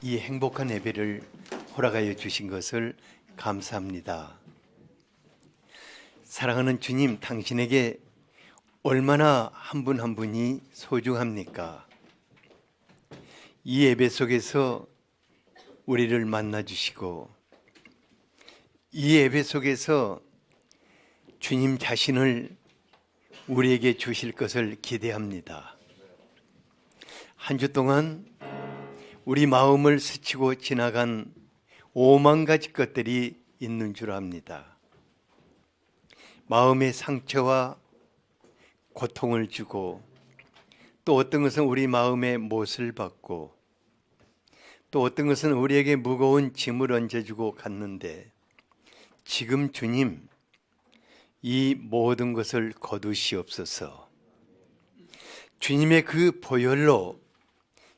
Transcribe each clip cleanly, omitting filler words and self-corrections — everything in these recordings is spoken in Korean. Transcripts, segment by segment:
이 행복한 예배를 허락하여 주신 것을 감사합니다. 사랑하는 주님, 당신에게 얼마나 한 분 한 분이 소중합니까? 이 예배 속에서 우리를 만나 주시고, 이 예배 속에서 주님 자신을 우리에게 주실 것을 기대합니다. 한 주 동안 우리 마음을 스치고 지나간 5만 가지 것들이 있는 줄 압니다. 마음의 상처와 고통을 주고, 또 어떤 것은 우리 마음에 못을 받고, 또 어떤 것은 우리에게 무거운 짐을 얹어주고 갔는데, 지금 주님, 이 모든 것을 거두시옵소서. 주님의 그 보혈로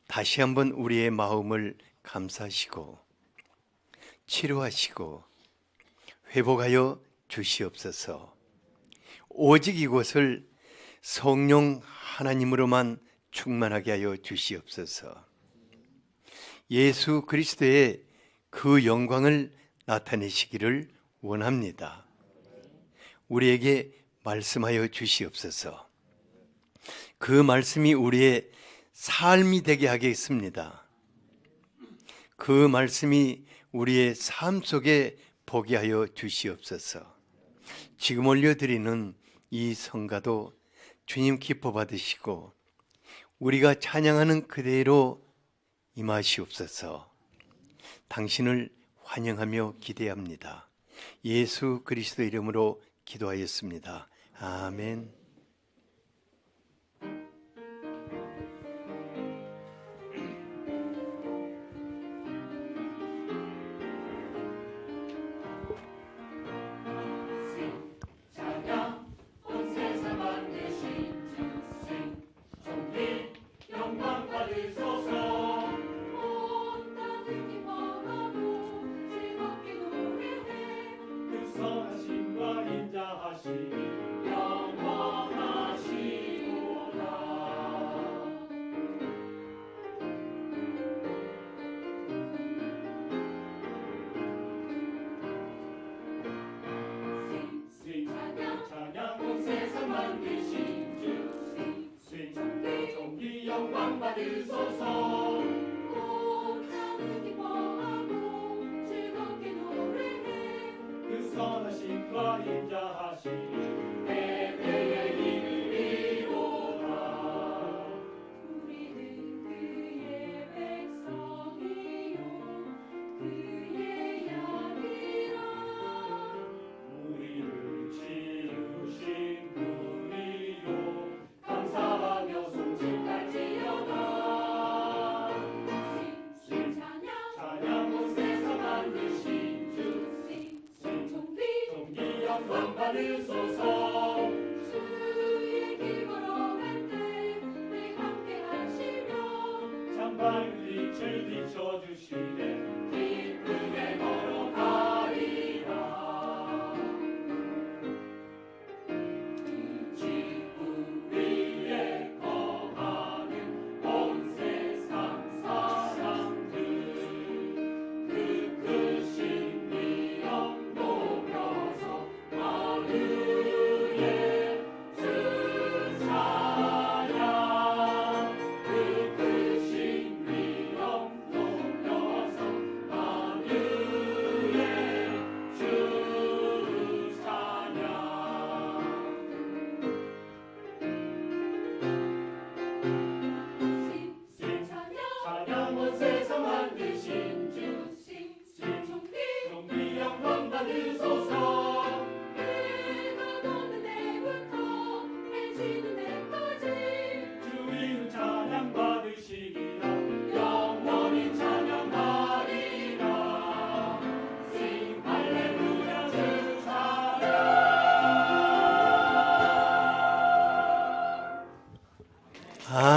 다시 한번 우리의 마음을 감싸시고 치료하시고 회복하여 주시옵소서. 오직 이곳을 성령 하나님으로만 충만하게 하여 주시옵소서. 예수 그리스도의 그 영광을 나타내시기를 원합니다. 우리에게 말씀하여 주시옵소서. 그 말씀이 우리의 삶이 되게 하겠습니다. 그 말씀이 우리의 삶 속에 보게 하여 주시옵소서. 지금 올려드리는 이 성가도 주님 기뻐 받으시고 우리가 찬양하는 그대로 임하시옵소서. 당신을 환영하며 기대합니다. 예수 그리스도 이름으로 기도하였습니다. 아멘.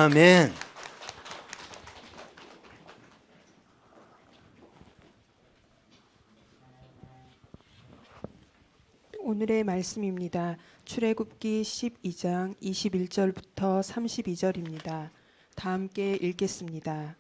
아멘. 오늘의 말씀입니다. 출애굽기 12장 21절부터 32절입니다. 다 함께 읽겠습니다.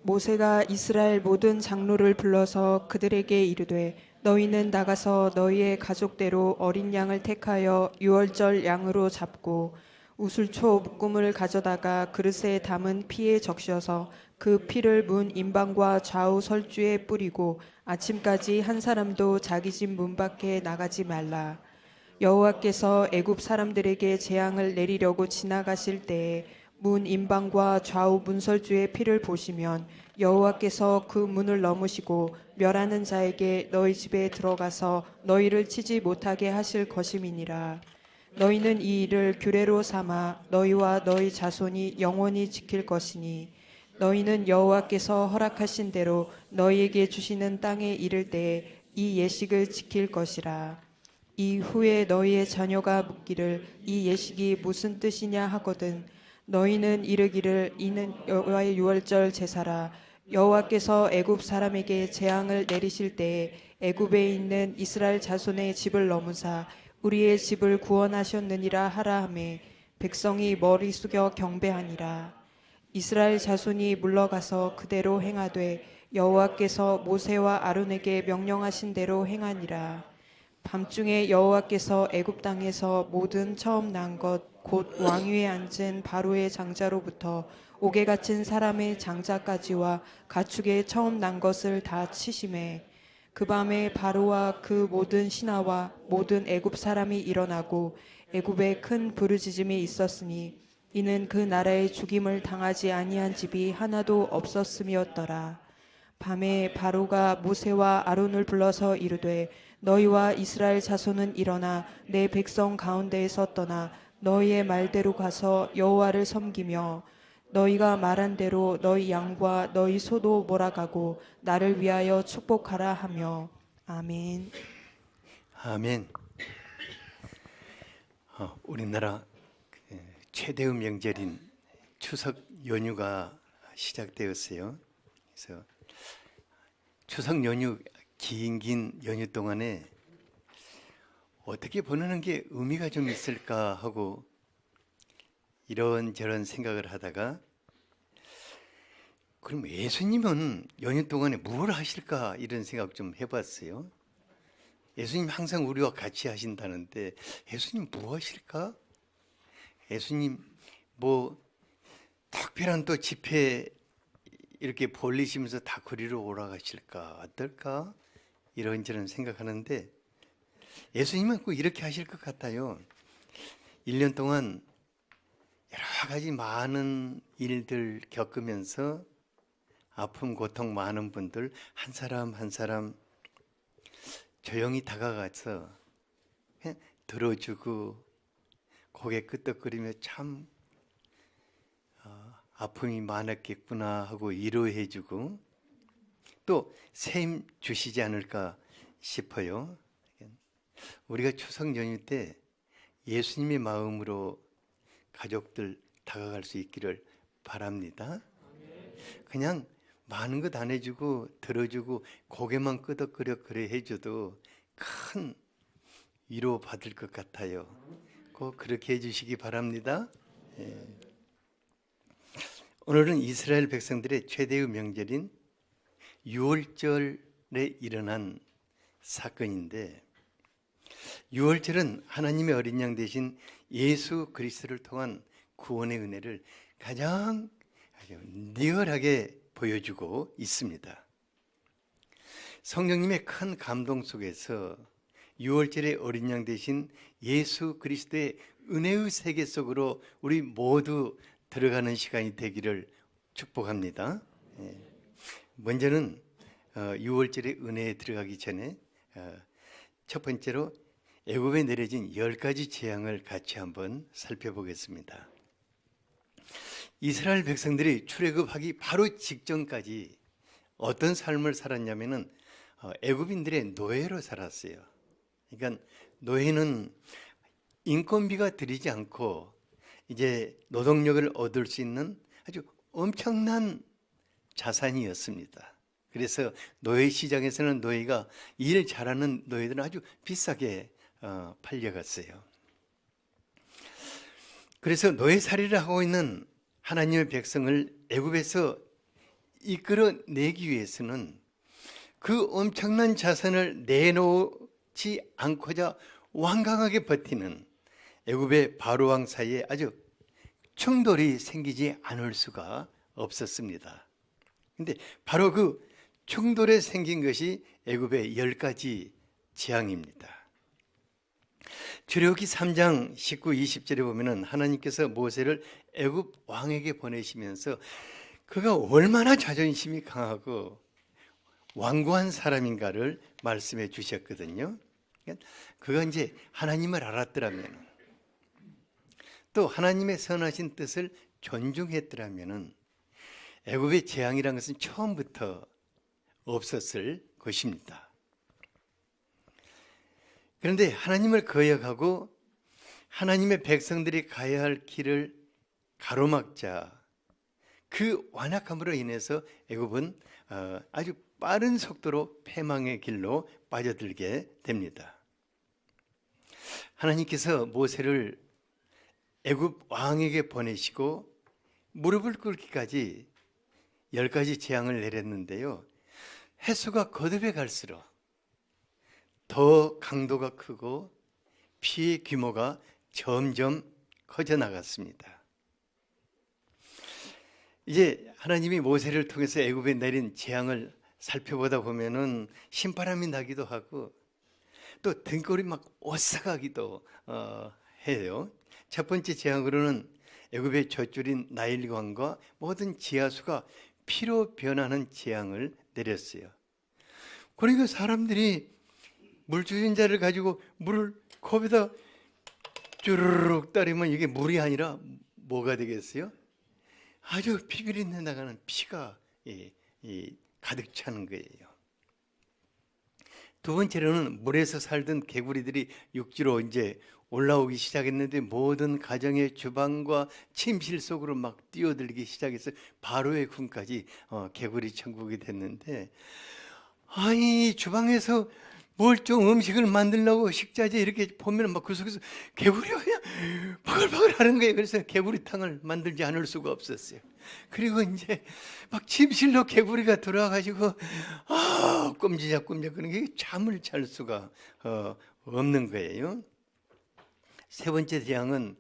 모세가 이스라엘 모든 장로를 불러서 그들에게 이르되 너희는 나가서 너희의 가족대로 어린 양을 택하여 유월절 양으로 잡고 우슬초 묶음을 가져다가 그릇에 담은 피에 적셔서 그 피를 문 임방과 좌우 설주에 뿌리고 아침까지 한 사람도 자기 집 문 밖에 나가지 말라. 여호와께서 애굽 사람들에게 재앙을 내리려고 지나가실 때에 문 임방과 좌우 문설주의 피를 보시면 여호와께서 그 문을 넘으시고 멸하는 자에게 너희 집에 들어가서 너희를 치지 못하게 하실 것임이니라. 너희는 이 일을 규례로 삼아 너희와 너희 자손이 영원히 지킬 것이니 너희는 여호와께서 허락하신 대로 너희에게 주시는 땅에 이를 때에 이 예식을 지킬 것이라. 이후에 너희의 자녀가 묻기를 이 예식이 무슨 뜻이냐 하거든 너희는 이르기를 이는 여호와의 유월절 제사라. 여호와께서 애굽 사람에게 재앙을 내리실 때에 애굽에 있는 이스라엘 자손의 집을 넘으사 우리의 집을 구원하셨느니라 하라 하매 백성이 머리 숙여 경배하니라. 이스라엘 자손이 물러가서 그대로 행하되 여호와께서 모세와 아론에게 명령하신 대로 행하니라. 밤중에 여호와께서 애굽 땅에서 모든 처음 난 것 곧 왕위에 앉은 바로의 장자로부터 옥에 갇힌 사람의 장자까지와 가축의 처음 난 것을 다 치심해 그 밤에 바로와 그 모든 신하와 모든 애굽 사람이 일어나고 애굽에 큰 부르짖음이 있었으니 이는 그 나라의 죽임을 당하지 아니한 집이 하나도 없었음이었더라. 밤에 바로가 모세와 아론을 불러서 이르되 너희와 이스라엘 자손은 일어나 내 백성 가운데에서 떠나 너희의 말대로 가서 여호와를 섬기며 너희가 말한 대로 너희 양과 너희 소도 몰아가고 나를 위하여 축복하라 하며 아멘. 아멘. 우리나라 최대의 명절인 추석 연휴가 시작되었어요. 그래서 추석 연휴 긴 연휴 동안에 어떻게 보내는 게 의미가 좀 있을까 하고 이런저런 생각을 하다가 그럼 예수님은 연휴 동안에 뭘 하실까 이런 생각 좀 해봤어요. 예수님 항상 우리와 같이 하신다는데 예수님 뭐 하실까? 예수님 뭐 특별한 또 집회 이렇게 벌리시면서 다 거리로 올라가실까 어떨까 이런저런 생각하는데 예수님은 꼭 이렇게 하실 것 같아요. 1년 동안 여러 가지 많은 일들 겪으면서 아픔 고통 많은 분들 한 사람 한 사람 조용히 다가가서 그냥 들어주고 고개 끄덕거리며 참 아픔이 많았겠구나 하고 위로해주고 또 셈 주시지 않을까 싶어요. 우리가 추석 연휴 때 예수님의 마음으로 가족들 다가갈 수 있기를 바랍니다. 그냥 많은 것 안 해주고 들어주고 고개만 끄덕거려 그래 해줘도 큰 위로 받을 것 같아요. 꼭 그렇게 해주시기 바랍니다. 오늘은 이스라엘 백성들의 최대의 명절인 유월절에 일어난 사건인데 유월절은 하나님의 어린 양 되신 예수 그리스도를 통한 구원의 은혜를 가장 리얼하게 보여주고 있습니다. 성령님의 큰 감동 속에서 유월절의 어린 양 되신 예수 그리스도의 은혜의 세계 속으로 우리 모두 들어가는 시간이 되기를 축복합니다. 먼저는 유월절의 은혜에 들어가기 전에 첫 번째로 애굽에 내려진 10가지 재앙을 같이 한번 살펴보겠습니다. 이스라엘 백성들이 출애굽하기 바로 직전까지 어떤 삶을 살았냐면은 애굽인들의 노예로 살았어요. 그러니까 노예는 인건비가 들이지 않고 이제 노동력을 얻을 수 있는 아주 엄청난 자산이었습니다. 그래서 노예 시장에서는 노예가 일 잘하는 노예들은 아주 비싸게 팔려갔어요. 그래서 노예살이를 하고 있는 하나님의 백성을 애굽에서 이끌어내기 위해서는 그 엄청난 자산을 내놓지 않고자 완강하게 버티는 애굽의 바로 왕 사이에 아주 충돌이 생기지 않을 수가 없었습니다. 근데 바로 그 충돌에 생긴 것이 애굽의 10가지 재앙입니다. 출애굽기 3장 19, 20절에 보면은 하나님께서 모세를 애굽 왕에게 보내시면서 그가 얼마나 자존심이 강하고 완고한 사람인가를 말씀해 주셨거든요. 그가 이제 하나님을 알았더라면, 또 하나님의 선하신 뜻을 존중했더라면 애굽의 재앙이라는 것은 처음부터 없었을 것입니다. 그런데 하나님을 거역하고 하나님의 백성들이 가야 할 길을 가로막자 그 완악함으로 인해서 애굽은 아주 빠른 속도로 패망의 길로 빠져들게 됩니다. 하나님께서 모세를 애굽 왕에게 보내시고 무릎을 꿇기까지 10가지 재앙을 내렸는데요, 횟수가 거듭해 갈수록 더 강도가 크고 피해 규모가 점점 커져 나갔습니다. 이제 하나님이 모세를 통해서 애굽에 내린 재앙을 살펴보다 보면은 신바람이 나기도 하고 또 등골이 막 오싹하기도 해요. 첫 번째 재앙으로는 애굽의 젖줄인 나일강과 모든 지하수가 피로 변하는 재앙을 내렸어요. 그리고 사람들이 물주전자를 가지고 물을 컵에다 쭈르륵 따르면 이게 물이 아니라 뭐가 되겠어요? 아주 피비린내 나가는 피가 가득 차는 거예요. 두 번째로는 물에서 살던 개구리들이 육지로 이제 올라오기 시작했는데 모든 가정의 주방과 침실 속으로 막 뛰어들기 시작해서 바로의 군까지 개구리 천국이 됐는데, 아니 주방에서 뭘 좀 음식을 만들려고 식자재 이렇게 보면 막 그 속에서 개구리가 그냥 바글바글 하는 거예요. 그래서 개구리탕을 만들지 않을 수가 없었어요. 그리고 이제 막 침실로 개구리가 들어와가지고 꼼지락꼼지락 그런 게 잠을 잘 수가 없는 거예요. 세 번째 재앙은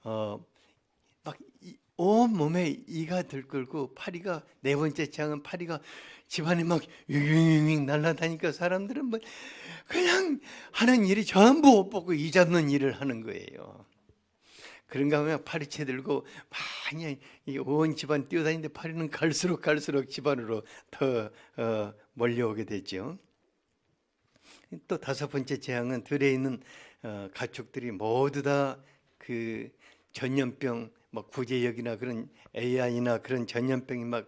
막 온몸에 이가 들끓고 파리가, 네 번째 재앙은 파리가 집안에 막 윙윙 날아다니까 사람들은 뭐 그냥 하는 일이 전부 옷 벗고 이 잡는 일을 하는 거예요. 그런가 하면 파리채 들고 많이 온 집안 뛰어다니는데 파리는 갈수록 집안으로 더 몰려오게 되죠. 또 다섯 번째 재앙은 들에 있는 가축들이 모두 다 그 전염병, 뭐 구제역이나 그런 AI나 그런 전염병이 막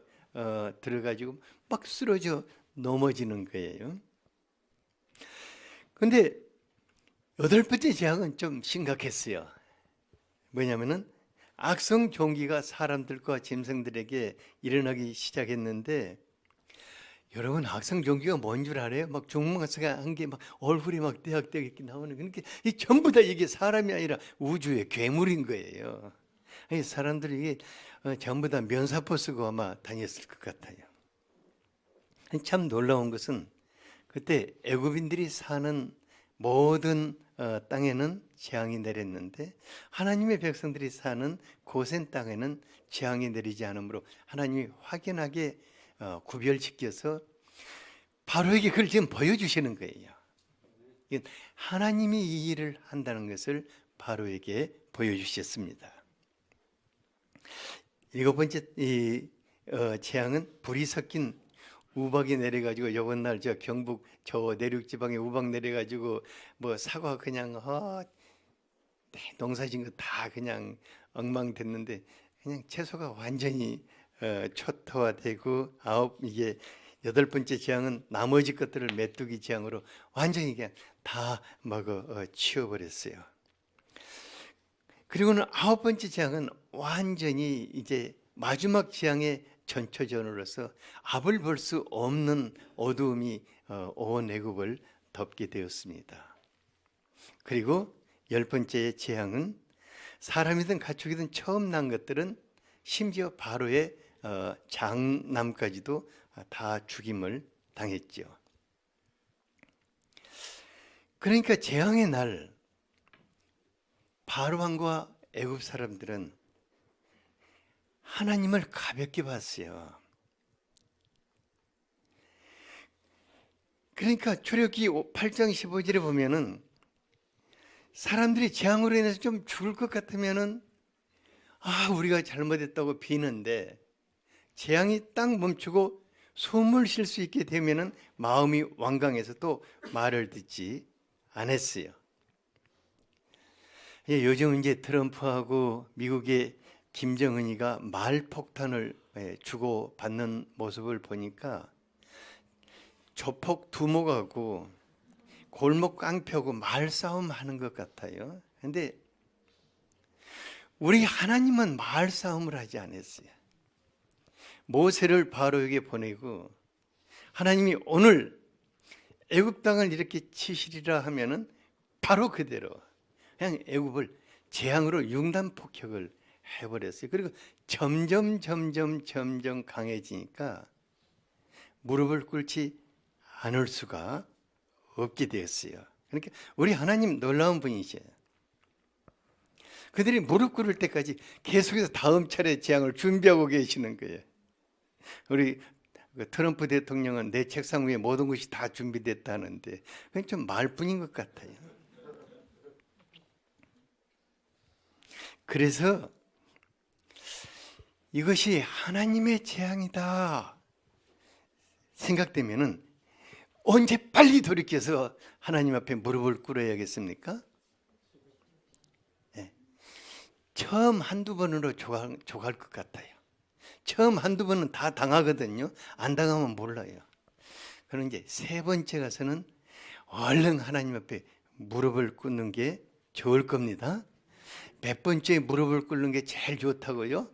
들어가지고 막 쓰러져 넘어지는 거예요. 근데 여덟 번째 재앙은 좀 심각했어요. 뭐냐면은 악성 종기가 사람들과 짐승들에게 일어나기 시작했는데, 여러분 악성 종기가 뭔 줄 알아요? 막 종마사가 한 게 막 얼굴이 막 떼약떼약 이렇게 나오는, 그러니까 이 전부 다 이게 사람이 아니라 우주의 괴물인 거예요. 사람들이 이게 전부 다 면사포 쓰고 아마 다녔을 것 같아요. 참 놀라운 것은 그때 애굽인들이 사는 모든 땅에는 재앙이 내렸는데 하나님의 백성들이 사는 고센 땅에는 재앙이 내리지 않으므로 하나님이 확연하게 구별시켜서 바로에게 그걸 지금 보여주시는 거예요. 하나님이 이 일을 한다는 것을 바로에게 보여주셨습니다. 일곱 번째 재앙은 불이 섞인 우박이 내려가지고, 요번 날 저 경북 저 내륙 지방에 우박 내려가지고 뭐 사과 그냥 농사진 거 다 그냥 엉망됐는데 그냥 채소가 완전히 초토화되고, 이게 여덟 번째 재앙은 나머지 것들을 메뚜기 재앙으로 완전히 그냥 다 먹어 치워버렸어요. 그리고는 아홉 번째 재앙은 완전히 이제 마지막 재앙의 전초전으로서 앞을 볼 수 없는 어두움이 온 애굽을 덮게 되었습니다. 그리고 열 번째 재앙은 사람이든 가축이든 처음 난 것들은 심지어 바로의 장남까지도 다 죽임을 당했죠. 그러니까 재앙의 날 바로 왕과 애굽 사람들은 하나님을 가볍게 봤어요. 그러니까 출애굽기 8장 15절에 보면은 사람들이 재앙으로 인해서 좀 죽을 것 같으면은 우리가 잘못했다고 비는데 재앙이 딱 멈추고 숨을 쉴 수 있게 되면은 마음이 완강해서 또 말을 듣지 않았어요. 요즘 이제 트럼프하고 미국의 김정은이가 말폭탄을 주고받는 모습을 보니까 조폭 두목하고 골목 깡패하고 말싸움 하는 것 같아요. 그런데 우리 하나님은 말싸움을 하지 않았어요. 모세를 바로에게 보내고 하나님이 오늘 애굽 땅을 이렇게 치시리라 하면은 바로 그대로 그냥 애굽을 재앙으로 융단 폭격을 해버렸어요. 그리고 점점 강해지니까 무릎을 꿇지 않을 수가 없게 되었어요. 그러니까 우리 하나님 놀라운 분이셔요. 그들이 무릎 꿇을 때까지 계속해서 다음 차례 재앙을 준비하고 계시는 거예요. 우리 트럼프 대통령은 내 책상 위에 모든 것이 다 준비됐다 하는데 그건 좀 말뿐인 것 같아요. 그래서 이것이 하나님의 재앙이다 생각되면은 언제 빨리 돌이켜서 하나님 앞에 무릎을 꿇어야겠습니까? 네. 처음 한두 번으로 좋아할 것 같아요. 처음 한두 번은 다 당하거든요. 안 당하면 몰라요. 그럼 이제 세 번째 가서는 얼른 하나님 앞에 무릎을 꿇는 게 좋을 겁니다. 몇 번째 무릎을 꿇는 게 제일 좋다고요?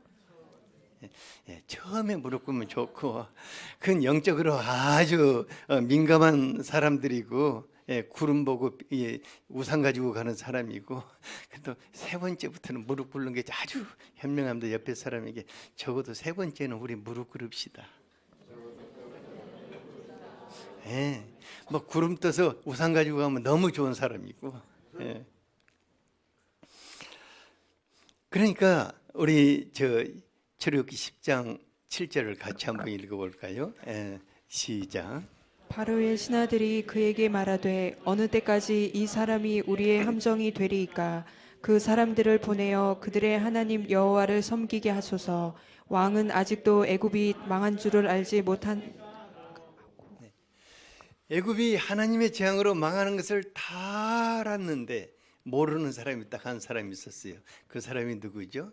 처음에 무릎 꿇으면 좋고 그건 영적으로 아주 민감한 사람들이고 구름 보고 우산 가지고 가는 사람이고 또 세 번째부터는 무릎 꿇는 게 아주 현명합니다. 옆에 사람에게 적어도 세 번째는 우리 무릎 꿇읍시다. 뭐 구름 떠서 우산 가지고 가면 너무 좋은 사람이고 그러니까 우리 출애굽기 10장 7절을 같이 한번 읽어볼까요? 시작. 바로의 신하들이 그에게 말하되 어느 때까지 이 사람이 우리의 함정이 되리이까 그 사람들을 보내어 그들의 하나님 여호와를 섬기게 하소서. 왕은 아직도 애굽이 망한 줄을 알지 못한 애굽이 하나님의 재앙으로 망하는 것을 다 알았는데 모르는 사람이 딱 한 사람이 있었어요. 그 사람이 누구죠?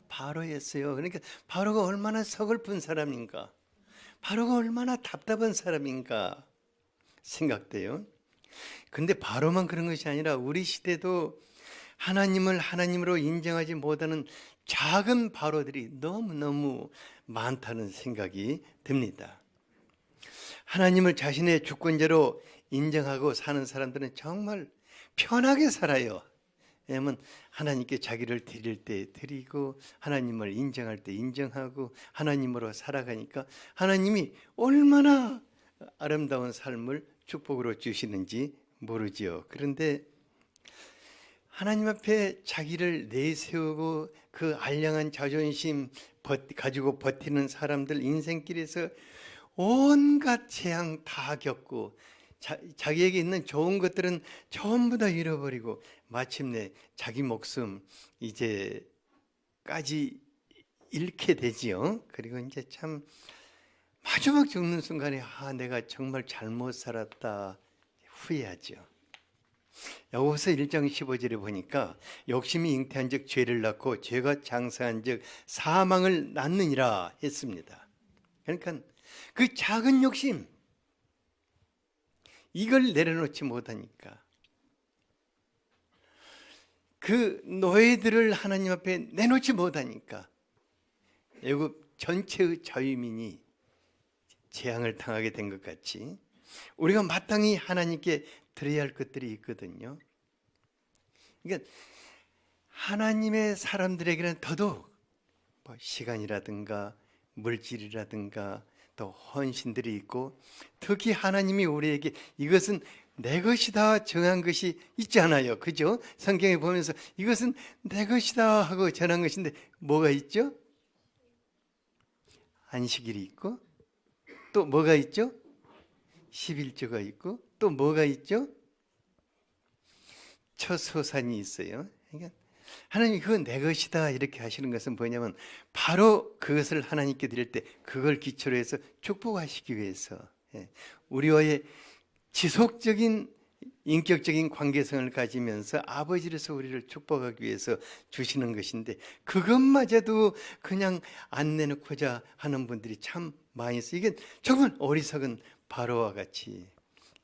바로였어요. 그러니까 바로가 얼마나 서글픈 사람인가, 바로가 얼마나 답답한 사람인가 생각돼요. 근데 바로만 그런 것이 아니라 우리 시대도 하나님을 하나님으로 인정하지 못하는 작은 바로들이 너무너무 많다는 생각이 듭니다. 하나님을 자신의 주권자로 인정하고 사는 사람들은 정말 편하게 살아요. 왜냐하면 하나님께 자기를 드릴 때 드리고 하나님을 인정할 때 인정하고 하나님으로 살아가니까 하나님이 얼마나 아름다운 삶을 축복으로 주시는지 모르지요. 그런데 하나님 앞에 자기를 내세우고 그 알량한 자존심 가지고 버티는 사람들 인생길에서 온갖 재앙 다 겪고 자기에게 있는 좋은 것들은 전부 다 잃어버리고 마침내 자기 목숨 이제까지 잃게 되지요. 그리고 이제 참 마지막 죽는 순간에 내가 정말 잘못 살았다 후회하죠. 여호수아 1장 15절에 보니까 욕심이 잉태한 즉 죄를 낳고 죄가 장사한 즉 사망을 낳느니라 했습니다. 그러니까 그 작은 욕심 이걸 내려놓지 못하니까 그 노예들을 하나님 앞에 내놓지 못하니까 애굽 전체의 자유민이 재앙을 당하게 된 것 같이 우리가 마땅히 하나님께 드려야 할 것들이 있거든요. 그러니까 하나님의 사람들에게는 더더욱 시간이라든가 물질이라든가 또 헌신들이 있고, 특히 하나님이 우리에게 이것은 내 것이다 정한 것이 있잖아요. 그죠? 성경에 보면서 이것은 내 것이다 하고 전한 것인데 뭐가 있죠? 안식일이 있고, 또 뭐가 있죠? 11조가 있고, 또 뭐가 있죠? 첫 소산이 있어요. 그러니까 하나님이 그건 내 것이다 이렇게 하시는 것은 뭐냐면 바로 그것을 하나님께 드릴 때 그걸 기초로 해서 축복하시기 위해서, 우리와의 지속적인 인격적인 관계성을 가지면서 아버지로서 우리를 축복하기 위해서 주시는 것인데, 그것마저도 그냥 안 내놓고자 하는 분들이 참 많이 있어요. 이게 정말 어리석은 바로와 같이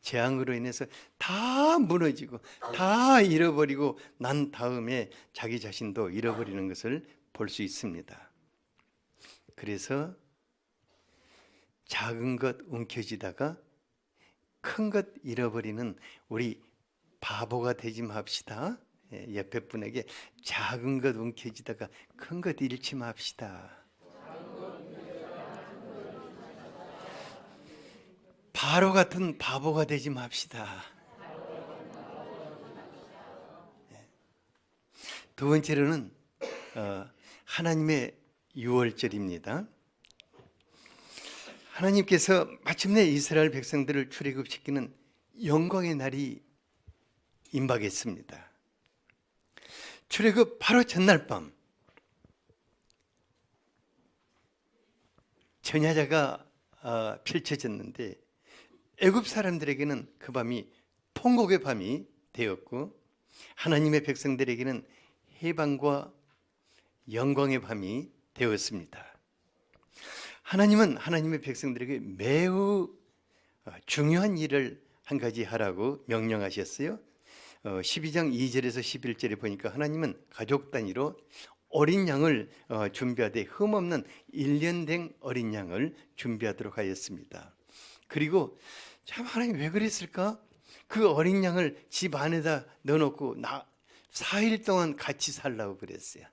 재앙으로 인해서 다 무너지고 다 잃어버리고 난 다음에 자기 자신도 잃어버리는 것을 볼 수 있습니다. 그래서 작은 것 움켜쥐다가 큰 것 잃어버리는 우리 바보가 되지 맙시다. 옆에 분에게 작은 것 움켜쥐다가 큰 것 잃지 맙시다. 바로 같은 바보가 되지 맙시다. 두 번째로는 하나님의 유월절입니다. 하나님께서 마침내 이스라엘 백성들을 출애굽시키는 영광의 날이 임박했습니다. 출애굽 바로 전날 밤 전야자가 펼쳐졌는데 애굽 사람들에게는 그 밤이 통곡의 밤이 되었고, 하나님의 백성들에게는 해방과 영광의 밤이 되었습니다. 하나님은 하나님의 백성들에게 매우 중요한 일을 한 가지 하라고 명령하셨어요. 12장 2절에서 11절에 보니까 하나님은 가족 단위로 어린 양을 준비하되 흠없는 1년 된 어린 양을 준비하도록 하였습니다. 그리고 참 하나님 왜 그랬을까? 그 어린 양을 집 안에다 넣어놓고 4일 동안 같이 살라고 그랬어요.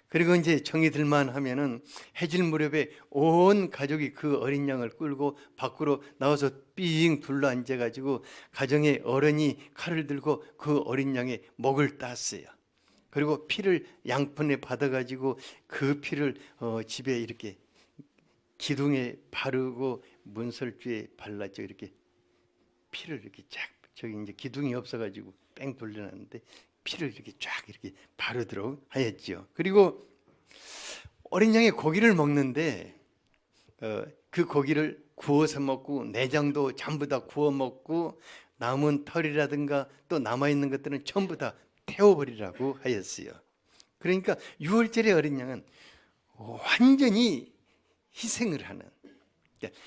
그리고 이제 정이 들만 하면은 해질 무렵에 온 가족이 그 어린 양을 끌고 밖으로 나와서 삥 둘러 앉아가지고 가정의 어른이 칼을 들고 그 어린 양의 목을 땄어요. 그리고 피를 양푼에 받아가지고 그 피를 집에 이렇게 기둥에 바르고 문설주에 발랐죠. 이렇게 피를 이렇게 쫙, 저기 이제 기둥이 없어가지고 뺑 돌려놨는데 피를 이렇게 쫙 이렇게 바르도록 하였죠. 그리고 어린 양의 고기를 먹는데 그 고기를 구워서 먹고 내장도 전부 다 구워 먹고 남은 털이라든가 또 남아있는 것들은 전부 다 태워버리라고 하였어요. 그러니까 유월절의 어린 양은 완전히 희생을 하는, 그러니까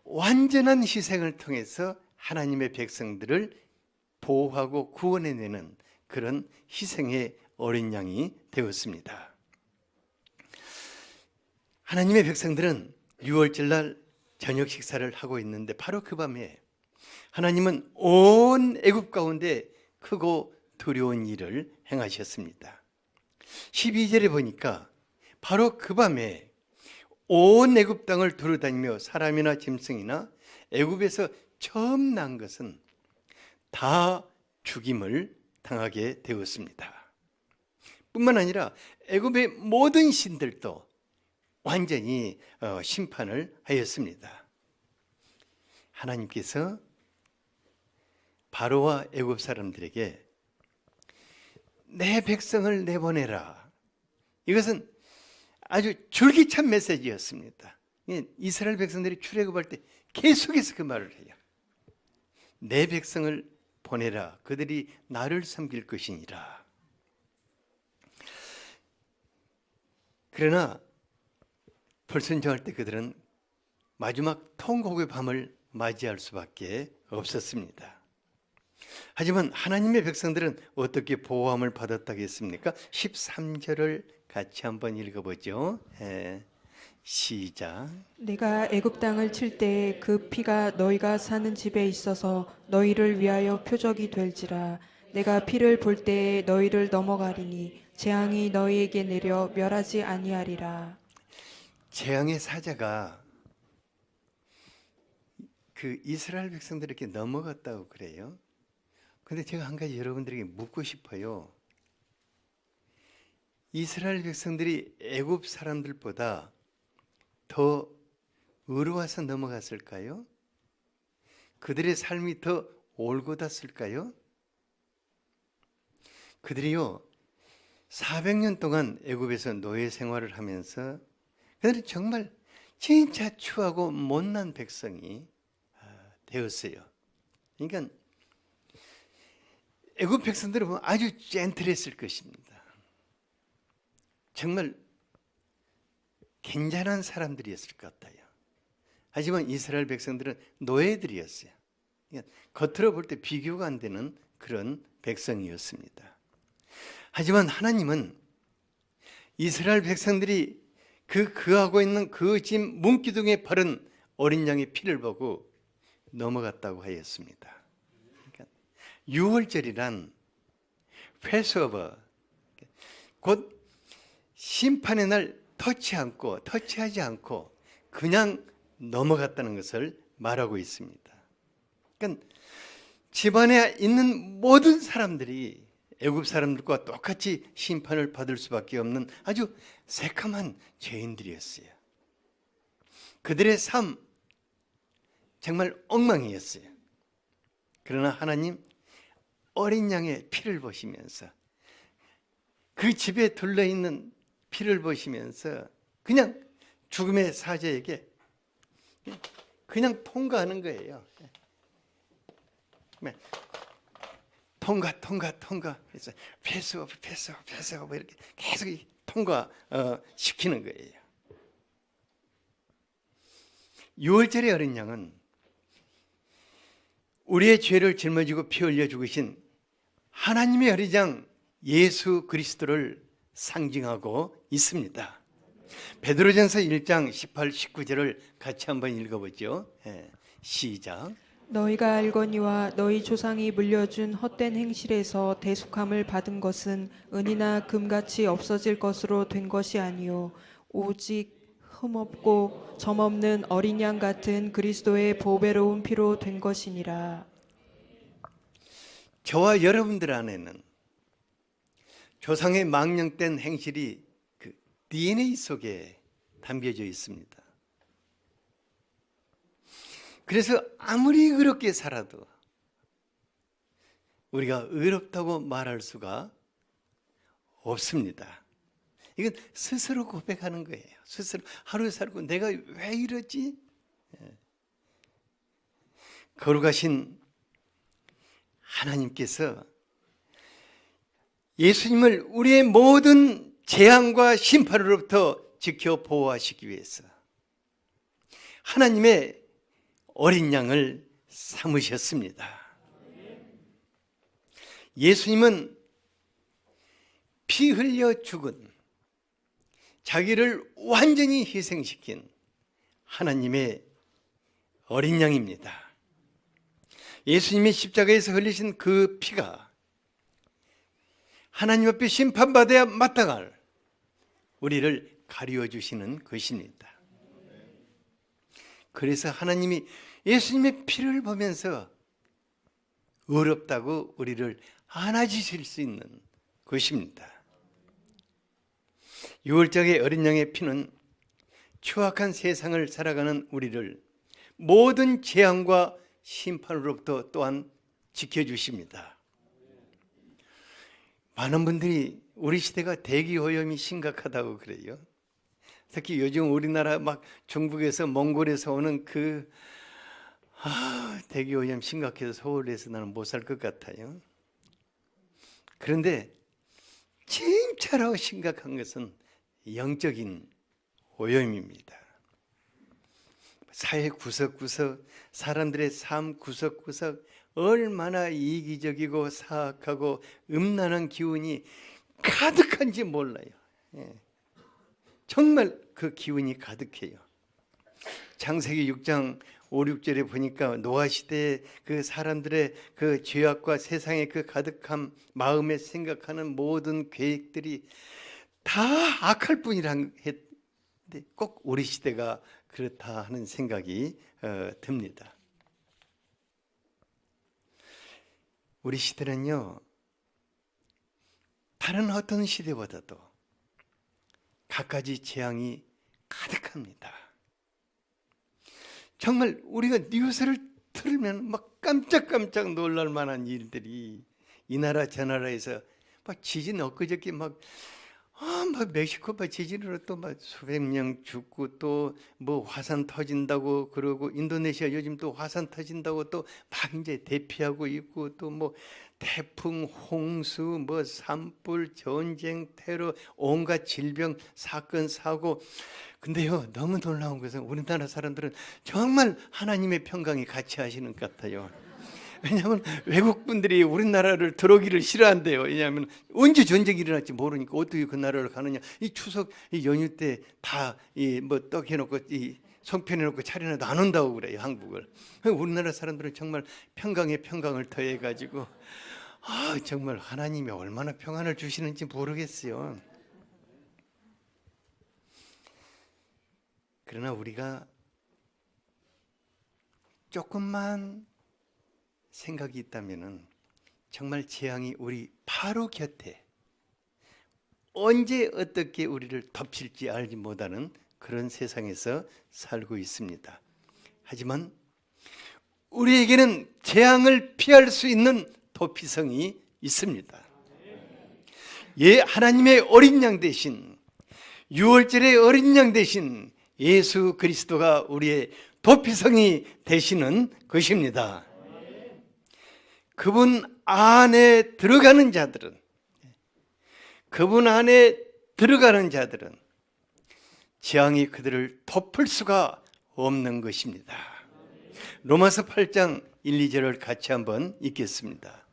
완전한 희생을 통해서 하나님의 백성들을 보호하고 구원해내는 그런 희생의 어린 양이 되었습니다. 하나님의 백성들은 유월절날 저녁 식사를 하고 있는데 바로 그 밤에 하나님은 온 애굽 가운데 크고 두려운 일을 행하셨습니다. 12절에 보니까 바로 그 밤에 온 애굽 땅을 두루다니며 사람이나 짐승이나 애굽에서 처음 난 것은 다 죽임을 당하게 되었습니다. 뿐만 아니라 애굽의 모든 신들도 완전히 심판을 하였습니다. 하나님께서 바로와 애굽 사람들에게 내 백성을 내보내라. 이것은 아주 줄기찬 메시지였습니다. 이스라엘 백성들이 출애굽할 때 계속해서 그 말을 해요. 내 백성을 보내라. 그들이 나를 섬길 것이니라. 그러나 불순종할 때 그들은 마지막 통곡의 밤을 맞이할 수밖에 없었습니다. 하지만 하나님의 백성들은 어떻게 보호함을 받았다겠습니까? 13절을 같이 한번 읽어보죠. 시작. 내가 애굽 땅을 칠 때 그 피가 너희가 사는 집에 있어서 너희를 위하여 표적이 될지라. 내가 피를 볼 때에 너희를 넘어가리니 재앙이 너희에게 내려 멸하지 아니하리라. 재앙의 사자가 그 이스라엘 백성들에게 넘어갔다고 그래요. 근데 제가 한 가지 여러분들에게 묻고 싶어요. 이스라엘 백성들이 애굽 사람들보다 더 의로워서 넘어갔을까요? 그들의 삶이 더 올곧았을까요? 그들이요 400년 동안 애굽에서 노예 생활을 하면서 그들은 정말 진짜 추하고 못난 백성이 되었어요. 그러니까 애굽 백성들은 보면 아주 젠틀했을 것입니다. 정말 괜찮은 사람들이었을 것 같아요. 하지만 이스라엘 백성들은 노예들이었어요. 그러니까 겉으로 볼 때 비교가 안 되는 그런 백성이었습니다. 하지만 하나님은 이스라엘 백성들이 그하고 있는 그 집 문기둥에 바른 어린 양의 피를 보고 넘어갔다고 하였습니다. 그러니까 유월절이란 패스오버, 곧 심판의 날 터치하지 않고 그냥 넘어갔다는 것을 말하고 있습니다. 그러니까 집안에 있는 모든 사람들이 애굽 사람들과 똑같이 심판을 받을 수밖에 없는 아주 새카만 죄인들이었어요. 그들의 삶 정말 엉망이었어요. 그러나 하나님 어린 양의 피를 보시면서 그 집에 둘러있는 피를 보시면서 그냥 죽음의 사자에게 그냥 통과하는 거예요. 통과. 그래서 패스오브 이렇게 계속 통과 시키는 거예요. 유월절의 어린 양은 우리의 죄를 짊어지고 피 흘려 죽으신 하나님의 어린 양 예수 그리스도를 상징하고 있습니다. 베드로전서 1장 18, 19절을 같이 한번 읽어보죠. 시작. 너희가 알거니와 너희 조상이 물려준 헛된 행실에서 대속함을 받은 것은 은이나 금같이 없어질 것으로 된 것이 아니요 오직 흠없고 점없는 어린 양 같은 그리스도의 보배로운 피로 된 것이니라. 저와 여러분들 안에는 조상의 망령된 행실이 그 DNA 속에 담겨져 있습니다. 그래서 아무리 의롭게 살아도 우리가 의롭다고 말할 수가 없습니다. 이건 스스로 고백하는 거예요. 스스로 하루 살고 내가 왜 이러지? 거룩하신 하나님께서 예수님을 우리의 모든 재앙과 심판으로부터 지켜 보호하시기 위해서 하나님의 어린 양을 삼으셨습니다. 예수님은 피 흘려 죽은 자기를 완전히 희생시킨 하나님의 어린 양입니다. 예수님이 십자가에서 흘리신 그 피가 하나님 앞에 심판받아야 마땅할 우리를 가리워 주시는 것입니다. 그래서 하나님이 예수님의 피를 보면서 어렵다고 우리를 안아주실 수 있는 것입니다. 유월절의 어린 양의 피는 추악한 세상을 살아가는 우리를 모든 재앙과 심판으로부터 또한 지켜주십니다. 많은 분들이 우리 시대가 대기오염이 심각하다고 그래요. 특히 요즘 우리나라 막 중국에서 몽골에서 오는 대기오염 심각해서 서울에서 나는 못 살 것 같아요. 그런데 진짜로 심각한 것은 영적인 오염입니다. 사회 구석구석, 사람들의 삶 구석구석 얼마나 이기적이고 사악하고 음란한 기운이 가득한지 몰라요. 정말 그 기운이 가득해요. 창세기 6장 5, 6절에 보니까 노아 시대의 그 사람들의 그 죄악과 세상의 그 가득한 마음에 생각하는 모든 계획들이 다 악할 뿐이란 근데 꼭 우리 시대가 그렇다 하는 생각이 듭니다. 우리 시대는요, 다른 어떤 시대보다도 갖가지 재앙이 가득합니다. 정말 우리가 뉴스를 들으면 막 깜짝깜짝 놀랄 만한 일들이 이 나라 저 나라에서 막 지진 엊그저께 막 멕시코 지진으로 또 막 수백 명 죽고 또 뭐 화산 터진다고 그러고 인도네시아 요즘 또 화산 터진다고 또 막 이제 대피하고 있고 또 뭐 태풍, 홍수, 뭐 산불, 전쟁, 테러, 온갖 질병, 사건, 사고. 근데요, 너무 놀라운 것은 우리나라 사람들은 정말 하나님의 평강이 같이 하시는 것 같아요. 왜냐하면 외국 분들이 우리나라를 들어오기를 싫어한대요. 왜냐하면 언제 전쟁이 일어날지 모르니까 어떻게 그 나라를 가느냐. 이 추석 이 연휴 때 다 이 뭐 떡 해놓고 이 송편해놓고 차려놔도 안 온다고 그래요, 한국을. 우리나라 사람들은 정말 평강에 평강을 더해가지고 정말 하나님이 얼마나 평안을 주시는지 모르겠어요. 그러나 우리가 조금만 생각이 있다면은 정말 재앙이 우리 바로 곁에 언제 어떻게 우리를 덮칠지 알지 못하는 그런 세상에서 살고 있습니다. 하지만 우리에게는 재앙을 피할 수 있는 도피성이 있습니다. 하나님의 어린 양 대신 유월절의 어린 양 대신 예수 그리스도가 우리의 도피성이 되시는 것입니다. 그분 안에 들어가는 자들은 재앙이 그들을 덮을 수가 없는 것입니다. 로마서 8장 1, 2절을 같이 한번 읽겠습니다.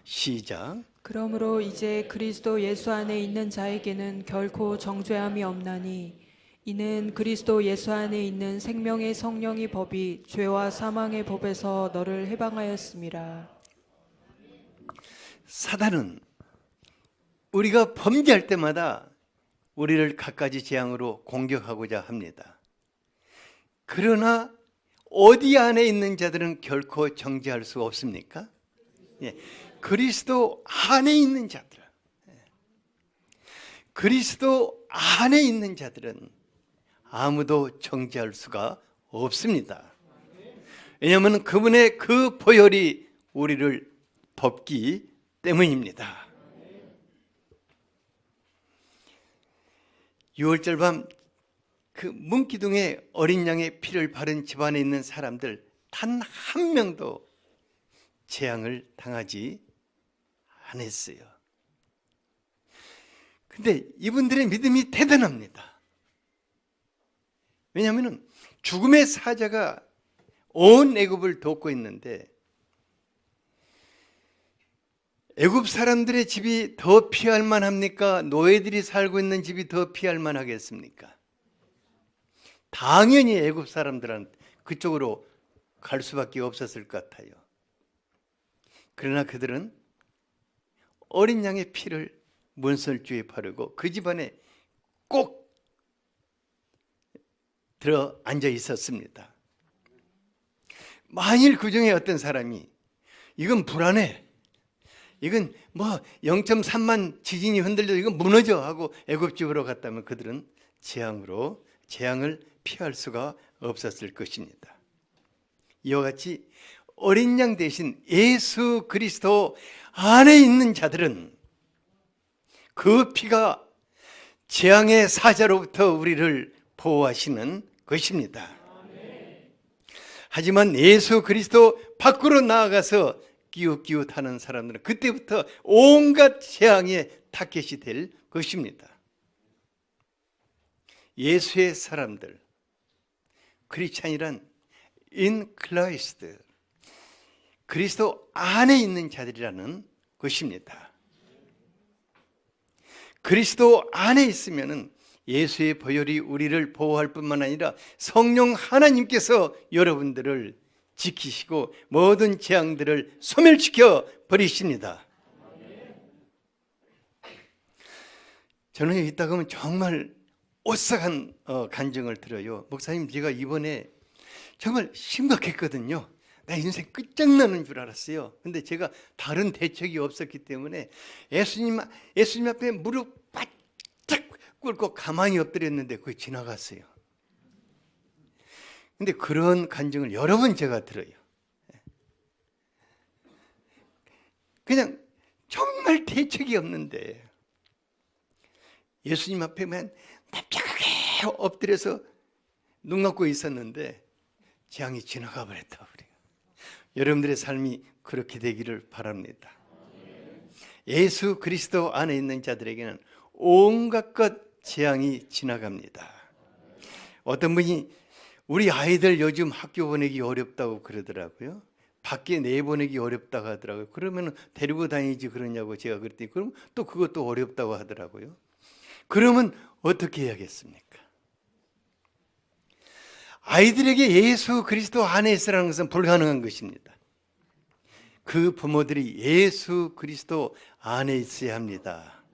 시작. 그러므로 이제 그리스도 예수 안에 있는 자에게는 결코 정죄함이 없나니 이는 그리스도 예수 안에 있는 생명의 성령의 법이 죄와 사망의 법에서 너를 해방하였음이라. 사단은 우리가 범죄할 때마다 우리를 갖가지 재앙으로 공격하고자 합니다. 그러나 어디 안에 있는 자들은 결코 정죄할 수 없습니까? 그리스도 안에 있는 자들, 그리스도 안에 있는 자들은 아무도 정죄할 수가 없습니다. 왜냐하면 그분의 그 보혈이 우리를 덮기 때문입니다. 6월절 밤 그 문기둥에 어린 양의 피를 바른 집안에 있는 사람들 단 한 명도 재앙을 당하지 않았어요. 근데 이분들의 믿음이 대단합니다. 왜냐하면 죽음의 사자가 온 애굽을 돕고 있는데 애굽 사람들의 집이 더 피할 만합니까? 노예들이 살고 있는 집이 더 피할 만하겠습니까? 당연히 애굽 사람들은 그쪽으로 갈 수밖에 없었을 것 같아요. 그러나 그들은 어린 양의 피를 문설주에 바르고 그 집안에 꼭 들어 앉아 있었습니다. 만일 그 중에 어떤 사람이 이건 불안해, 이건 뭐 0.3만 지진이 흔들려도 이건 무너져 하고 애굽집으로 갔다면 그들은 재앙을 피할 수가 없었을 것입니다. 이와 같이 어린 양 대신 예수 그리스도 안에 있는 자들은 그 피가 재앙의 사자로부터 우리를 보호하시는 것입니다. 하지만 예수 그리스도 밖으로 나아가서 끼웃끼웃하는 사람들은 그때부터 온갖 재앙의 타겟이 될 것입니다. 예수의 사람들, 크리스찬이란 in Christ, 그리스도 안에 있는 자들이라는 것입니다. 그리스도 안에 있으면은 예수의 보혈이 우리를 보호할 뿐만 아니라 성령 하나님께서 여러분들을 지키시고 모든 재앙들을 소멸시켜 버리십니다. 저는 있다 보면 정말 오싹한 간증을 들어요. 목사님, 제가 이번에 정말 심각했거든요. 나 인생 끝장나는 줄 알았어요. 근데 제가 다른 대책이 없었기 때문에 예수님 앞에 무릎 바짝 꿇고 가만히 엎드렸는데 그게 지나갔어요. 근데 그런 간증을 여러 번 제가 들어요. 그냥 정말 대책이 없는데 예수님 앞에만 납작하게 엎드려서 눈 감고 있었는데 재앙이 지나가 버렸다. 우리가. 여러분들의 삶이 그렇게 되기를 바랍니다. 예수 그리스도 안에 있는 자들에게는 온갖 것 재앙이 지나갑니다. 어떤 분이 우리 아이들 요즘 학교 보내기 어렵다고 그러더라고요. 밖에 내보내기 어렵다고 하더라고요. 그러면 데리고 다니지 그러냐고 제가 그랬더니 그럼 또 그것도 어렵다고 하더라고요. 그러면 어떻게 해야겠습니까? 아이들에게 예수 그리스도 안에 있으라는 것은 불가능한 것입니다. 그 부모들이 예수 그리스도 안에 있어야 합니다.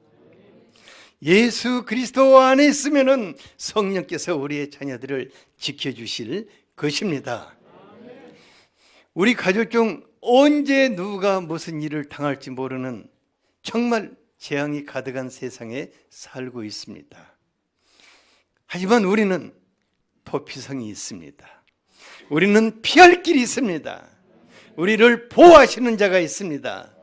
예수 그리스도 안에 있으면은 성령께서 우리의 자녀들을 지켜주실 것입니다. 우리 가족 중 언제 누가 무슨 일을 당할지 모르는 정말 재앙이 가득한 세상에 살고 있습니다. 하지만 우리는 도피성이 있습니다. 우리는 피할 길이 있습니다. 우리를 보호하시는 자가 있습니다.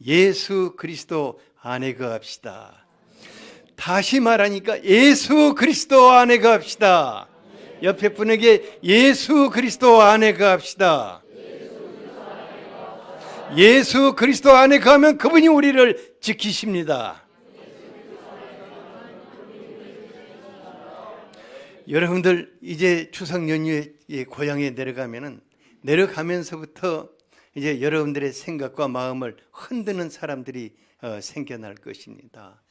예수 그리스도 안에 거합시다. 다시 말하니까 예수 그리스도 안에 거합시다. 옆에 분에게 예수 그리스도 안에 거합시다. 예수 그리스도 안에 거하면 그분이 우리를 지키십니다. 여러분들 이제 추석 연휴에 고향에 내려가면서부터 이제 여러분들의 생각과 마음을 흔드는 사람들이 생겨날 것입니다.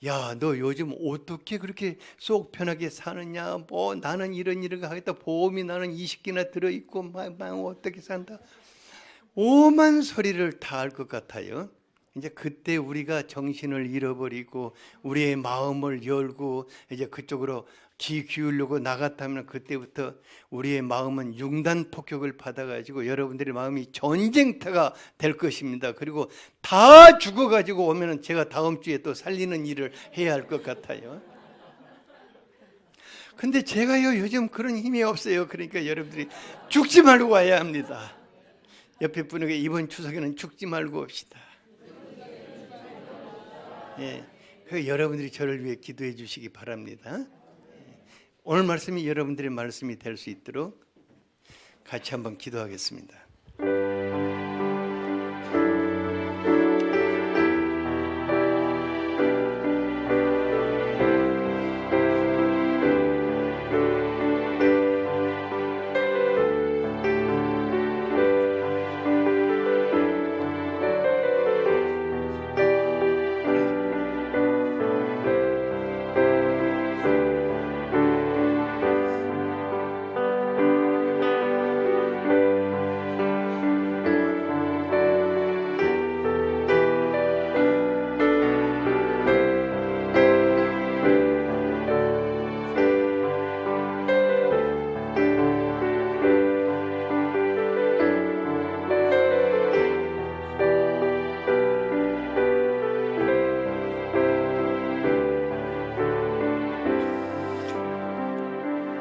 야, 너 요즘 어떻게 그렇게 속 편하게 사느냐? 뭐 나는 이런 일을 하겠다. 보험이 나는 20개나 들어있고 막 어떻게 산다. 오만 소리를 다 할 것 같아요. 이제 그때 우리가 정신을 잃어버리고 우리의 마음을 열고 이제 그쪽으로 귀 기울이려고 나갔다면 그때부터 우리의 마음은 융단 폭격을 받아가지고 여러분들의 마음이 전쟁터가 될 것입니다. 그리고 다 죽어가지고 오면은 제가 다음 주에 또 살리는 일을 해야 할 것 같아요. 근데 제가요 요즘 그런 힘이 없어요. 그러니까 여러분들이 죽지 말고 와야 합니다. 옆에 분에게 이번 추석에는 죽지 말고 옵시다. 예, 그 여러분들이 저를 위해 기도해 주시기 바랍니다. 오늘 말씀이 여러분들의 말씀이 될 수 있도록 같이 한번 기도하겠습니다.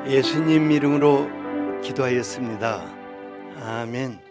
예수님 이름으로 기도하였습니다. 아멘.